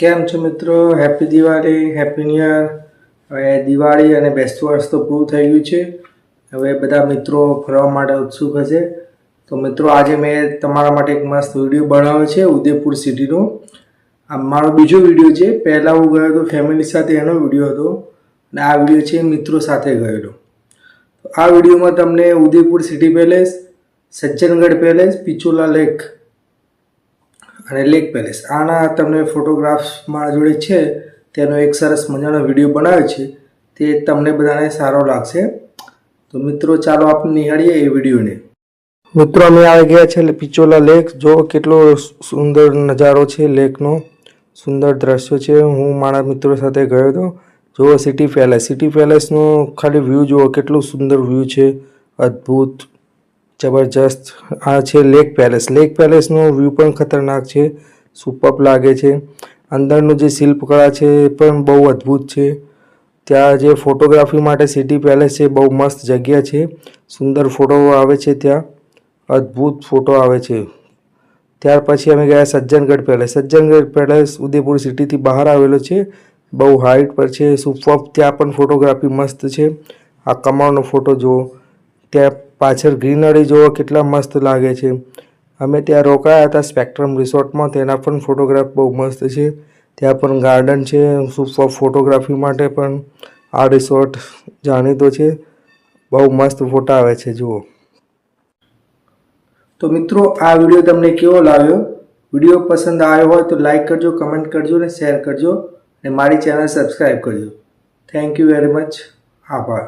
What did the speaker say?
કેમ છો મિત્રો? Happy Diwali, happy new year. હવે દિવાળી અને બેસતું વર્ષ તો પૂરું થઈ ગયું છે. હવે બધા મિત્રો ફરવા માટે ઉત્સુક હશે. તો મિત્રો આજે મેં તમારા માટે એક મસ્ત વિડીયો બનાવ્યો છે ઉદયપુર સિટીનો. આ મારો બીજો વિડીયો છે. પહેલાં હું ગયો હતો ફેમિલી સાથે, એનો વિડીયો હતો, અને આ વિડીયો છે મિત્રો સાથે ગયેલો. આ વિડીયોમાં તમને Udaipur city palace, Sajjangarh palace, Pichola lake અને લેક પેલેસ આના તમને ફોટોગ્રાફ્સ મારા જોડે છે, તેનો એક સરસ મજાનો વિડીયો બનાવ્યો છે. તે તમને બધાને સારો લાગશે. તો મિત્રો ચાલો આપણે નિહાળીએ એ વિડીયોને. મિત્રો અમે આવી ગયા છે પિચોલા લેક. જો કેટલો સુંદર નજારો છે લેકનો, સુંદર દ્રશ્યો છે. હું મારા મિત્રો સાથે ગયો હતો. જુઓ સિટી પેલેસ, સિટી પેલેસનો ખાલી વ્યૂ જુઓ, કેટલું સુંદર વ્યૂ છે, અદ્ભુત, જબરજસ્ત. આ છે લેક પેલેસ. લેક પેલેસનો વ્યૂ પણ ખતરનાક છે, સુપર્બ લાગે છે. અંદરનું જે શિલ્પકળા છે એ પણ બહુ અદ્ભુત છે. ત્યાં જે ફોટોગ્રાફી માટે સિટી પેલેસ છે, બહુ મસ્ત જગ્યા છે, સુંદર ફોટો આવે છે ત્યાં, અદ્ભુત ફોટો આવે છે. ત્યાર પછી અમે ગયા સજ્જનગઢ પેલેસ. સજ્જનગઢ પેલેસ ઉદયપુર સિટીથી બહાર આવેલો છે, બહુ હાઇટ પર છે, સુપર્બ. ત્યાં પણ ફોટોગ્રાફી મસ્ત છે. આ કમળનો ફોટો જુઓ, ત્યાં પાછળ ગ્રીનરી જુઓ કેટલા મસ્ત લાગે છે. અમે ત્યાં રોકાયા હતા સ્પેક્ટ્રમ રિસોર્ટમાં, તેના પણ ફોટોગ્રાફ બહુ મસ્ત છે. ત્યાં પણ ગાર્ડન છે, સુપર ફોટોગ્રાફી માટે પણ આ રિસોર્ટ જાણીતો છે. બહુ મસ્ત ફોટા આવે છે જુઓ. તો મિત્રો આ વિડીયો તમને કેવો લાગ્યો? વિડીયો પસંદ આવ્યો હોય તો લાઈક કરજો, કમેન્ટ કરજો અને શેર કરજો, અને મારી ચેનલ સબસ્ક્રાઈબ કરજો. Thank you very much. આભાર.